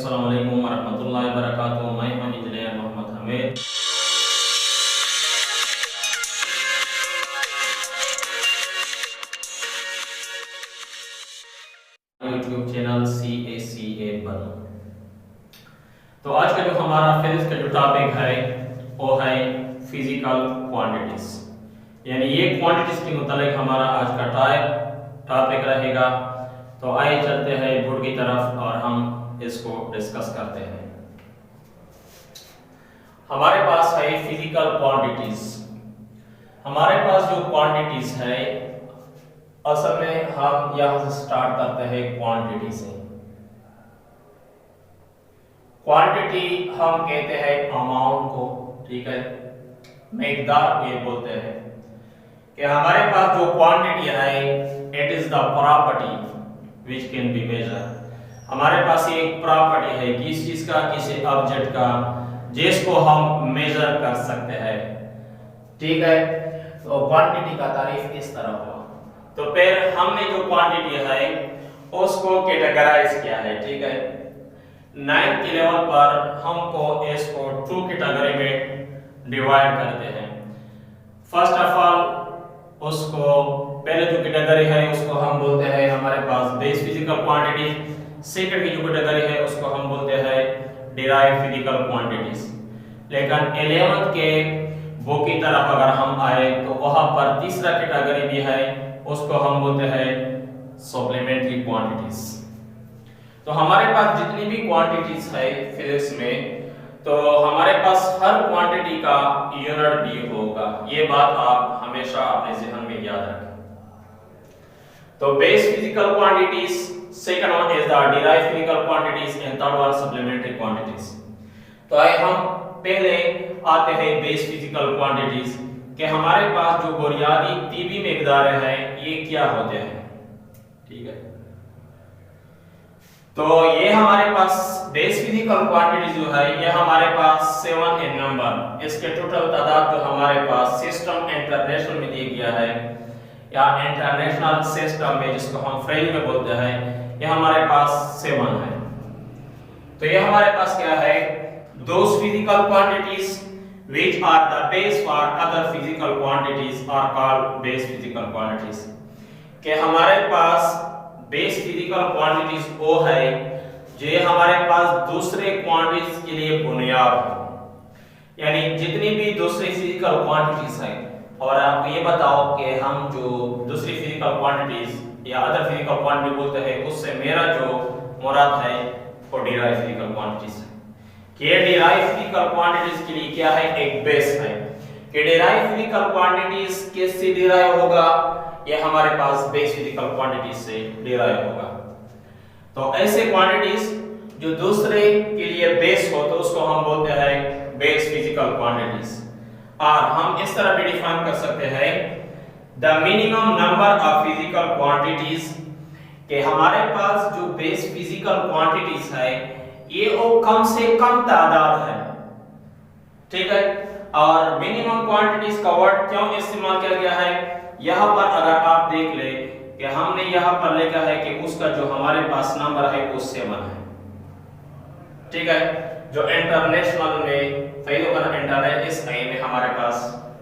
अस्सलाम वालेकुम वरहमतुल्लाहि वबरकातुहू। मैं हूं engineer Mohammed Hameed. YouTube channel CACA बनो। तो आज का जो हमारा फिजिक्स का जो टॉपिक है वो है फिजिकल क्वांटिटीज, यानी ये क्वांटिटीज के मुतालिक हमारा आज का टॉपिक रहेगा। तो आइए चलते हैं बोर्ड की तरफ और हम इसको डिस्कस करते हैं। हमारे पास है फिजिकल क्वांटिटीज। हमारे पास जो क्वांटिटीज है असल में हम यहां से स्टार्ट करते हैं क्वांटिटी से। क्वांटिटी हम कहते हैं अमाउंट को, ठीक है, मिकदार ये बोलते हैं कि हमारे पास जो क्वांटिटी है it is the property which can be measure. हमारे पास ये एक प्रॉपर्टी है किस चीज का, किसी ऑब्जेक्ट का, जिसको हम मेजर कर सकते हैं, ठीक है। तो क्वांटिटी का तारीफ इस तरह हुआ। तो फिर हमने जो क्वांटिटी है उसको कैटेगराइज किया है, ठीक है। 9th के लेवल पर हमको इसको 2 कैटेगरी में डिवाइड करते हैं। फर्स्ट ऑफ ऑल उसको पहले जो कैटेगरी है उसको हम बोलते हैं हमारे पास बेस फिजिकल क्वांटिटी। सेकंड की जो कैटेगरी है उसको हम बोलते हैं डिराइव फिजिकल क्वांटिटीज। लेकिन 11th के बुक की तरफ अगर हम आए तो वहां पर तीसरा कैटेगरी भी है, उसको हम बोलते हैं सप्लीमेंट्री क्वांटिटीज। तो हमारे पास जितनी भी क्वांटिटीज है फिजिक्स में, तो हमारे पास हर क्वांटिटी का यूनिट भी होगा। ये बात आप हमेशा अपने ज़हन में याद रखें। तो base physical quantities, second one is the derived physical quantities and third one supplementary quantities. तो आइए हम पहले आते हैं बेस फिजिकल क्वांटिटीज कि हमारे पास जो बुनियादी तीबी मिकदार है ये क्या होते हैं, ठीक है। तो ये हमारे पास बेस फिजिकल क्वांटिटीज जो है ये हमारे पास 7 इन नंबर। इसके टोटल तादाद जो हमारे पास सिस्टम इंटरनेशनल में दिया गया है या इंटरनेशनल सिस्टम में जिसको हम फ्रेंच में बोलते हैं, ये हमारे पास 7 है। तो ये हमारे पास क्या है, those physical quantities which are the base for other physical quantities are called base physical quantities। कि हमारे पास बेस फिजिकल क्वांटिटीज वो है जो हमारे पास दूसरे क्वांटिटीज के लिए बुनियाद हो। यानी जितनी भी दूसरी फिजिकल क्वांटिटीज है, और आपको ये बताओ कि हम जो दूसरी फिजिकल क्वांटिटीज या अदर फिजिकल क्वांटिटी बोलते हैं उससे मेरा जो मुराद है वो डिराइव फिजिकल क्वांटिटीज है। कि ये डिराइव फिजिकल क्वांटिटीज के लिए क्या है, एक बेस है कि डिराइव फिजिकल क्वांटिटीज किससे डिराइव होगा, ये हमारे पास बेस फिजिकल क्वांटिटीज से डिराइव होगा। तो ऐसे क्वांटिटीज जो दूसरे के लिए बेस हो तो उसको हम बोलते हैं बेस फिजिकल क्वांटिटीज। और हम इस तरह भी डिफाइन कर सकते हैं the minimum number of physical quantities, कि हमारे पास जो बेस फिजिकल क्वांटिटीज है ये वो कम से कम तादाद है, ठीक है। और मिनिमम क्वांटिटीज का वर्ड क्यों इस्तेमाल किया गया है, यहां पर अगर आप देख ले कि हमने यहां पर लिखा है कि उसका जो हमारे पास नंबर है वो 7 है, ठीक है। जो इंटरनेशनल में इंटरनेट इस में हमारे पास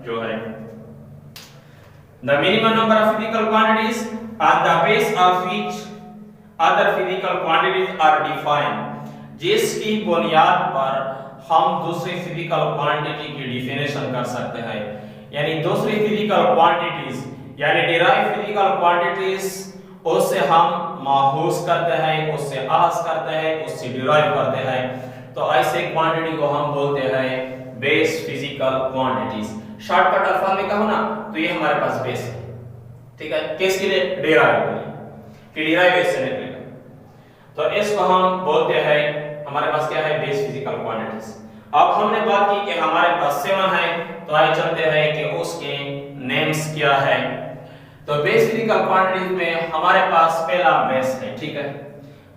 जो है the minimum number of physical quantities on the base of which other physical quantities are defined, जिसकी बुनियाद पर हम दूसरी फिजिकल क्वांटिटी की डिफिनेशन कर सकते हैं। यानी दूसरी फिजिकल क्वांटिटीज यानी डिराइव फिजिकल क्वांटिटीज उससे हम माहूस करते हैं, उससे आस करते हैं, उससे डिराइव करते हैं। तो ऐसे क्वांटिटी को हम बोलते हैं बेस फिजिकल क्वांटिटीज। शॉर्टकट अल्फाज में कहो ना तो ये हमारे पास बेस है, ठीक है। किसके लिए, डिराइव के लिए, कि डिराइव इससे निकलेगा। तो इसको हम बोलते हैं हमारे पास क्या है, बेस फिजिकल क्वांटिटीज। अब हमने बात की कि हमारे पास 7 है, तो आइए चलते हैं कि उसके नेम्स क्या है। तो बेस फिजिकल क्वांटिटीज में हमारे पास पहला बेस है, ठीक है,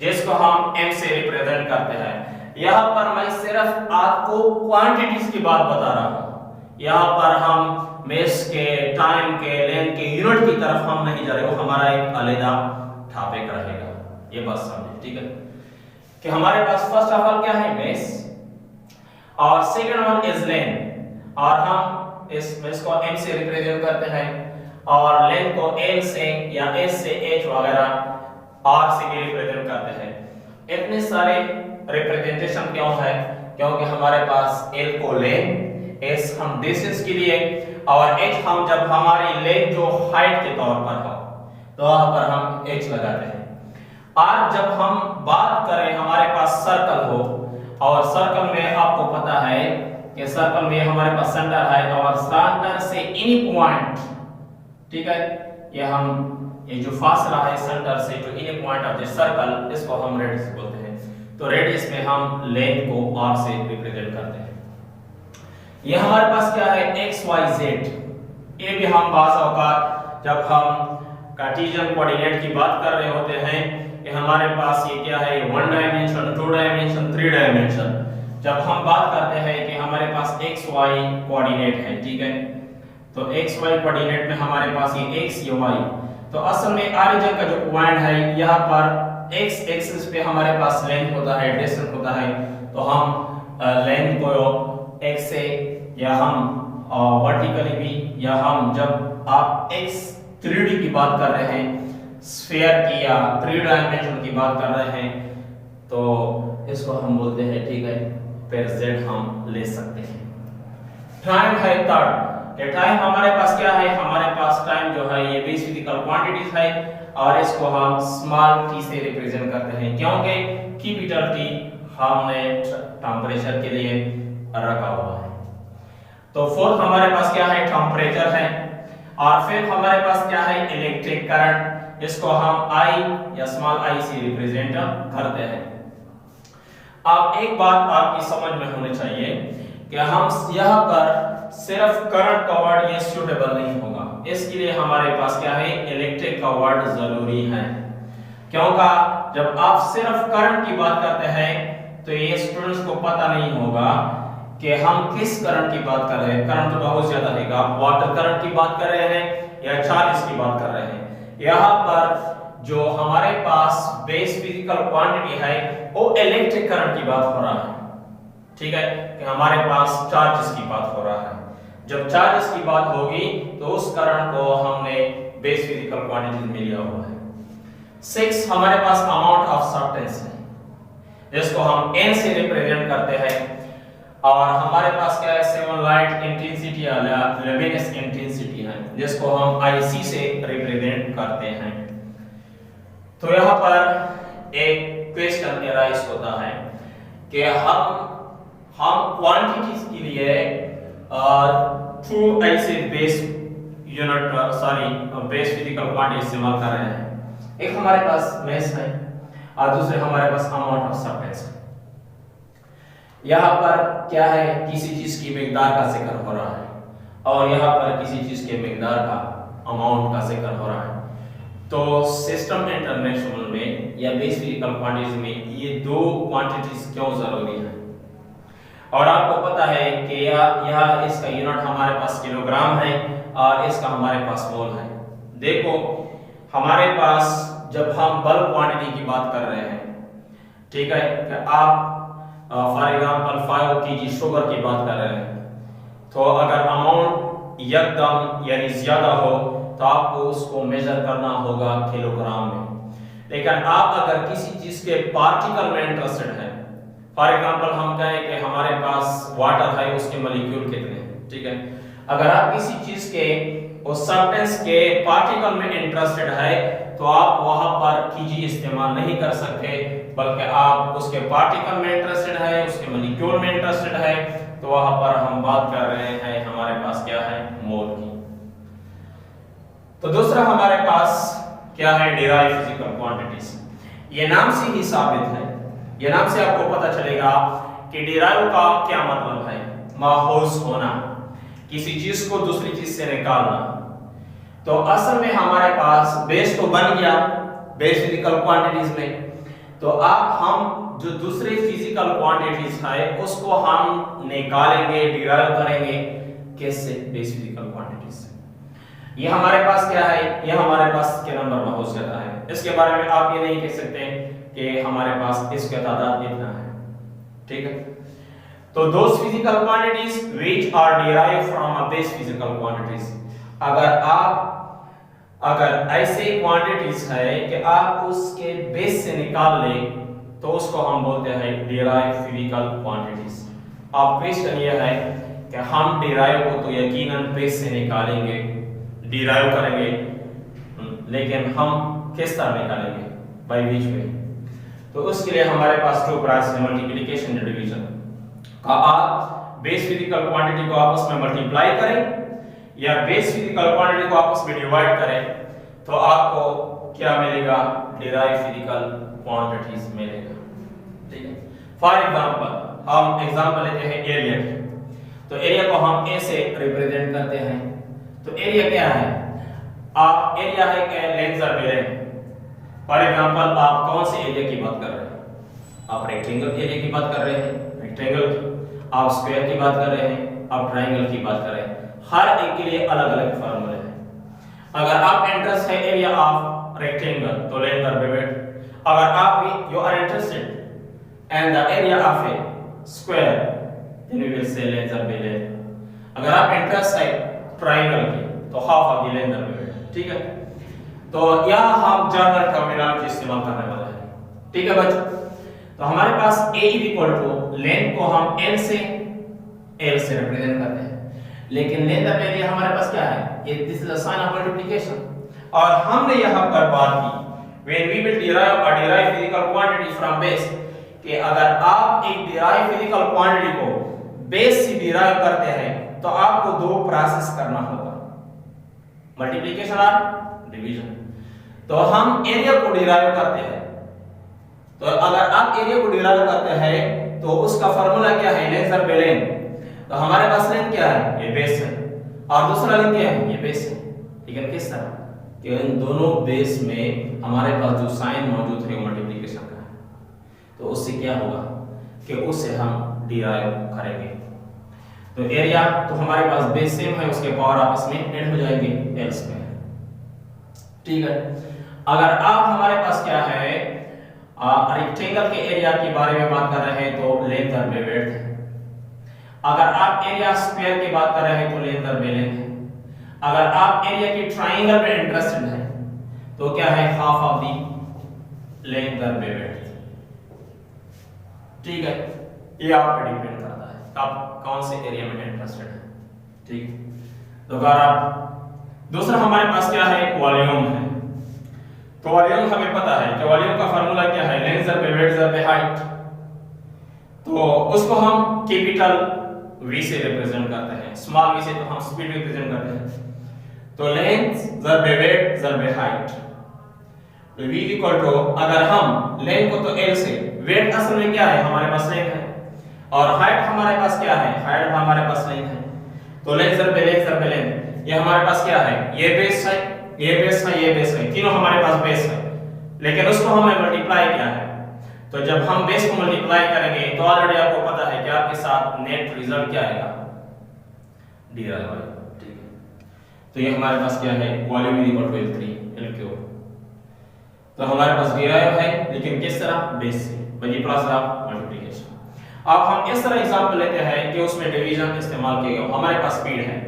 जिसको हम m से रिप्रेजेंट करते हैं। यहां पर मैं सिर्फ आपको क्वांटिटीज की बात बता रहा हूं, यहां पर हम मेस के, टाइम के, लेंथ के, यूनिट की तरफ हम नहीं जा रहे, वो हमारा एक अलग टॉपिक रहेगा, ये बात समझे, ठीक है। कि हमारे पास फर्स्ट ऑफ ऑल क्या है, बेस, और सेकंड वन इज लेंथ, और हम इस बेस को m से रिप्रेजेंट करते हैं और लेंथ को l से या s से h वगैरह r से भी रिप्रेजेंट करते हैं। इतने सारे रिप्रेजेंटेशन क्यों है? क्योंकि हमारे पास l को लेंथ, s हम डिस्टेंस के लिए, और h हम जब हमारी लेंथ जो हाइट के तौर पर हो तो वहां पर हम h लगाते हैं। और जब हम बात करें हमारे पास सर्कल हो, और सर्कल में आपको पता है कि सर्कल में हमारे पास सेंटर है, और सेंटर से एनी पॉइंट, ठीक है, ये जो फासला है सेंटर से जो any point of the circle, इसको हम रेडियस बोलते हैं। तो रेडियस में हम लेंथ को r से रिप्रेजेंट करते हैं। ये हमारे पास क्या है, x y z। ये भी हम बाज़ औक़ात जब हम कार्टेशियन कोऑर्डिनेट की बात कर रहे होते हैं कि हमारे पास ये क्या है, 1 डायमेंशन, 2 डायमेंशन, 3 डायमेंशन, जब हम बात करते हैं कि हमारे पास x y कोऑर्डिनेट है, ठीक है, तो x y कोऑर्डिनेट में हमारे पास ये x ये y, तो असल में ओरिजिन का जो पॉइंट है यहाँ पर x एक्सिस पे हमारे पास लेंथ होता है, डिस्टेंस होता है, तो हम लेंथ को x से, या हम वर्टिकली भी, या हम जब आप x 3D की बात कर रहे हैं, स्फीयर की या 3 डायमेंशन की बात कर रहे हैं, तो इसको हम बोलते हैं, ठीक है, फिर z हम ले सकते हैं। टाइम है थर्ड। ये टाइम हमारे पास क्या है, हमारे पास टाइम जो है ये बेस फिजिकल क्वांटिटीज है, और इसको हम स्मॉल t से रिप्रेजेंट करते हैं, क्योंकि कैपिटल T हमने टेंपरेचर के लिए रखा हुआ है। तो फोर्थ हमारे पास क्या है, टेंपरेचर है, और फिर हमारे पास क्या है, इलेक्ट्रिक करंट, इसको हम I या स्मॉल i से रिप्रेजेंट करते हैं। अब एक बात आपकी समझ में होनी चाहिए कि हम यहाँ पर सिर्फ करंट का वर्ड ये सूटेबल नहीं होगा, इसके लिए हमारे पास क्या है, इलेक्ट्रिक का वर्ड जरूरी है, क्योंकि जब आप सिर्फ करंट की बात करते हैं तो ये स्टूडेंट्स को पता नहीं होगा कि हम किस करंट की बात कर रहे हैं। करंट तो बहुत ज्यादा है, आप वाटर करंट की बात कर रहे हैं या चार्जेस की बात कर रहे हैं। यहाँ पर जो हमारे पास बेस फिजिकल क्वांटिटी है वो इलेक्ट्रिक करंट की बात हो रहा है, ठीक है, कि हमारे पास चार्जेस की बात हो रहा है। जब चार्जेस की बात होगी तो उस करंट को हमने बेस फिजिकल क्वांटिटी में लिया हुआ है। 6 हमारे पास अमाउंट ऑफ सब्सटेंस है, जिसको हम n से रिप्रेजेंट करते हैं, और हमारे पास क्या है, 7 लाइट इंटेंसिटी या लुमिनस इंटेंसिटी है, जिसको हम IC से रिप्रेजेंट करते हैं। तो यहाँ पर एक क्वेश्चन अराइज होता है कि हम क्वांटिटीज के लिए टू ऐसे बेस फिजिकल क्वांटिटी इस्तेमाल कर रहे हैं। एक हमारे पास मास है और दूसरे हमारे पास अमाउंट ऑफ सब्सटेंस है। यहाँ पर क्या है, किसी चीज की मिकदार का जिक्र हो रहा है, और यहाँ पर किसी चीज के मिकदार का, अमाउंट का जिक्र हो रहा है। तो सिस्टम इंटरनेशनल में या बेस फिजिकल क्वांटिटीज में ये दो क्वांटिटीज क्यों जरूरी है? और आपको पता है कि यह इसका यूनिट हमारे पास किलोग्राम है और इसका हमारे पास मोल है। देखो हमारे पास जब हम बल्क क्वांटिटी की बात कर रहे हैं, ठीक है, कि आप फॉर एग्जांपल 5 kg शुगर की बात कर रहे हैं, तो अगर अमाउंट एकदम यानी ज्यादा हो तो आपको उसको मेजर करना होगा किलोग्राम में। लेकिन आप अगर किसी चीज के पार्टिकल में इंटरेस्टेड हैं, फॉर एग्जांपल हम कहें कि हमारे पास वाटर है, उसके मॉलिक्यूल कितने हैं, ठीक है, अगर आप किसी चीज के उस सब्सटेंस के पार्टिकल में इंटरेस्टेड है तो आप वहां पर kg इस्तेमाल नहीं कर सकते, बल्कि आप उसके पार्टिकल में इंटरेस्टेड है, उसके मॉलिक्यूल में इंटरेस्टेड है, तो वहां पर हम बात कर रहे हैं हमारे पास क्या है, मोल की। तो दूसरा हमारे पास क्या है, डिराइव फिजिकल क्वांटिटीज। ये नाम से ही साबित है, ये नाम से आपको पता चलेगा कि डिराइव का क्या मतलब है, माहौज होना, किसी चीज को दूसरी चीज से निकालना। तो असल में हमारे पास बेस तो बन गया बेस फिजिकल क्वांटिटीज में, तो अब हम जो दूसरे फिजिकल क्वांटिटीज है उसको हम निकालेंगे, डिराइव करेंगे कैसे, बेस फिजिकल क्वांटिटीज से। ये हमारे पास क्या है, ये हमारे पास के नंबर में हो जाता है। इसके बारे में आप ये नहीं कह सकते कि हमारे पास इसका तादाद इतना है। ठीक है, तो those physical quantities which are derived from a base physical quantities, अगर ऐसे क्वांटिटीज है कि आप उसके बेस से निकाल लें तो उसको हम बोलते हैं डिराइव्ड फिजिकल क्वांटिटीज। अब क्वेश्चन ये है कि हम डिराइव को तो यकीनन बेस से निकालेंगे, डिराइव करेंगे, लेकिन हम किस तरह निकालेंगे, बाय विच वे? तो उसके लिए हमारे पास दो प्रोसेस है, मल्टीप्लिकेशन और डिवीजन का। आप बेस फिजिकल क्वांटिटी को आपस में मल्टीप्लाई करें या बेस फिजिकल क्वांटिटी को आपस में डिवाइड करें तो आपको क्या मिलेगा? डिराइव फिजिकल क्वांटिटीज मिलेगा। ठीक है, फॉर एग्जांपल हम एग्जांपल लेते हैं एरिया की। तो एरिया को हम ए से रिप्रेजेंट करते हैं। तो एरिया क्या है? आप एरिया है कि लेंथ और बेलेंथ। फॉर एग्जांपल आप कौन से एरिया की बात कर रहे हैं? आप रेक्टेंगल एरिया की बात कर रहे हैं, रेक्टेंगल की, आप स्क्वायर की बात कर रहे हैं, आप ट्रायंगल की बात कर रहे हैं। हर एक के लिए अलग अलग फार्मूले हैं। अगर आप इंटरेस्ट है एरिया ऑफ रेक्टेंगल तो लेंथ और ब्रेड्थ। अगर आप you are interested and the area of a square then we will say length और ब्रेड्थ। अगर आप इंटरेस्ट है ट्रायंगल की तो हाफ ऑफ द लेंथ और ब्रेड्थ। ठीक है, तो यहां हम जनरल टर्मिनोलॉजी इस्तेमाल करने वाले हैं। ठीक है बच्चों, तो हमारे पास a = लेंथ को हम l से रिप्रेजेंट करते हैं, लेकिन लेंथ ऑफ एरिया हमारे पास क्या है? ये this is a sign of multiplication. और हमने यहां पर बात की when we will derive physical quantity from base, कि अगर आप एक डिराइव फिजिकल क्वांटिटी को बेस से डिराइव करते हैं तो आपको दो प्रोसेस करना होगा, मल्टीप्लिकेशन और डिवीजन। तो हम एरिया को डिराइव करते हैं, तो अगर आप एरिया को डिराइव करते हैं तो उसका फार्मूला क्या है? लेंथ और बेलेंथ। तो हमारे पास लेंथ क्या है? ये बेस है, और दूसरा लेंथ क्या है? ये बेस है। लेकिन किस तरह कि इन दोनों बेस में हमारे पास जो साइन मौजूद है मल्टीप्लिकेशन का है, तो उससे क्या होगा कि उससे हम डिराइव करेंगे। तो एरिया तो हमारे पास बेस सेम है, उसके पावर आपस में ऐड हो जाएंगे l²। ठीक है, अगर आप हमारे पास क्या है रेक्टेंगल के एरिया के बारे में बात कर रहे हैं तो लेंथ और ब्रेड्थ है। अगर आप एरिया स्क्वायर की बात कर रहे हैं तो लेंथ और बेलेंथ है। अगर आप एरिया की ट्रायंगल में इंटरेस्टेड हैं तो क्या है? हाफ ऑफ दी लेंथ और ब्रेड्थ। ठीक है, ये आप पे डिपेंड करता है आप कौन से एरिया में इंटरेस्टेड हैं। ठीक, तो अगर आप दूसरा हमारे पास क्या है? वॉल्यूम है। तो वॉल्यूम हमें पता है कि वॉल्यूम का फार्मूला क्या है? लेंथ और ब्रेड्थ और हाइट। तो उसको हम कैपिटल V से रिप्रेजेंट करते हैं, स्मॉल v से तो हम स्पीड रिप्रेजेंट करते हैं। तो लेंथ ज़रबे वेट ज़रबे हाइट, तो v = अगर हम लेंथ को तो l से, वेट असल में क्या है? हमारे पास लेंथ है, और हाइट हमारे पास क्या है? हाइट हमारे पास लेंथ है। तो लेंथ ज़रबे लेंथ, ये हमारे पास क्या है? ये बेस है, ये बेस है, ये बेस है, तीनों हमारे पास बेस है, लेकिन उसको हमने मल्टीप्लाई किया है। तो जब हम बेस को मल्टीप्लाई करेंगे तो ऑलरेडी आपको पता है कि आपके साथ नेट रिजल्ट क्या आएगा? डिराइव आएगा। ठीक है, तो ये हमारे पास क्या है? वॉल्यूम = L3 तो हमारे पास डिराइव है, लेकिन किस तरह? बेस से, मल्टीप्लिकेशन। अब हम इस तरह एग्जांपल लेते हैं कि उसमें डिवीजन इस्तेमाल किया गया। हमारे पास स्पीड है,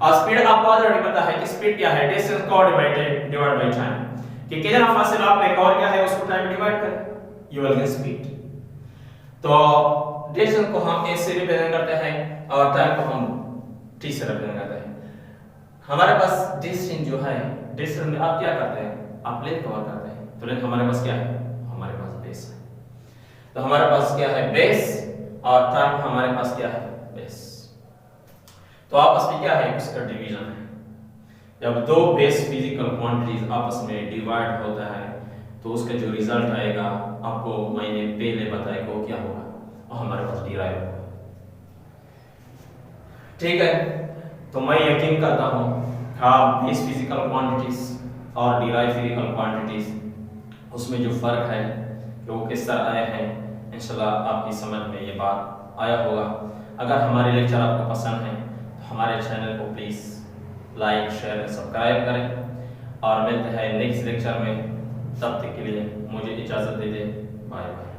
और स्पीड आपको ऑलरेडी पता है कि स्पीड क्या है? डिस्टेंस डिवाइड बाय टाइम, कि कितना फासला आपने कवर किया है उसको टाइम डिवाइड करें, you will get speed। तो डिस्टेंस को हम s से रिप्रेजेंट करते हैं और टाइम को हम t से रिप्रेजेंट करते हैं। हमारे पास डिस्टेंस जो है, डिस्टेंस में आप क्या करते हैं? आप लेंथ कवर करते हैं। तो लेंथ हमारे पास क्या है? हमारे पास बेस है। तो हमारे पास क्या है? बेस, और टाइम हमारे पास क्या है? बेस। तो आपस में क्या है? उसका डिवीजन है। जब दो बेस फिजिकल क्वांटिटीज आपस में डिवाइड होता है तो उसका जो रिजल्ट आएगा आपको मैंने पहले बताया कि वो क्या होगा, और हमारे पास डिराइव होगा। ठीक है, तो मैं यकीन करता हूँ आप बेस फिजिकल क्वांटिटीज और डिराइव फिजिकल क्वांटिटीज उसमें जो फर्क है कि वो किस तरह आए हैं, इंशाल्लाह आपकी समझ में ये बात आया होगा। अगर हमारे लेक्चर आपको पसंद है तो हमारे चैनल को प्लीज़ लाइक, शेयर और सब्सक्राइब करें, और मिलते हैं नेक्स्ट लेक्चर में। तब तक के लिए मुझे इजाज़त दे दें। Bye bye.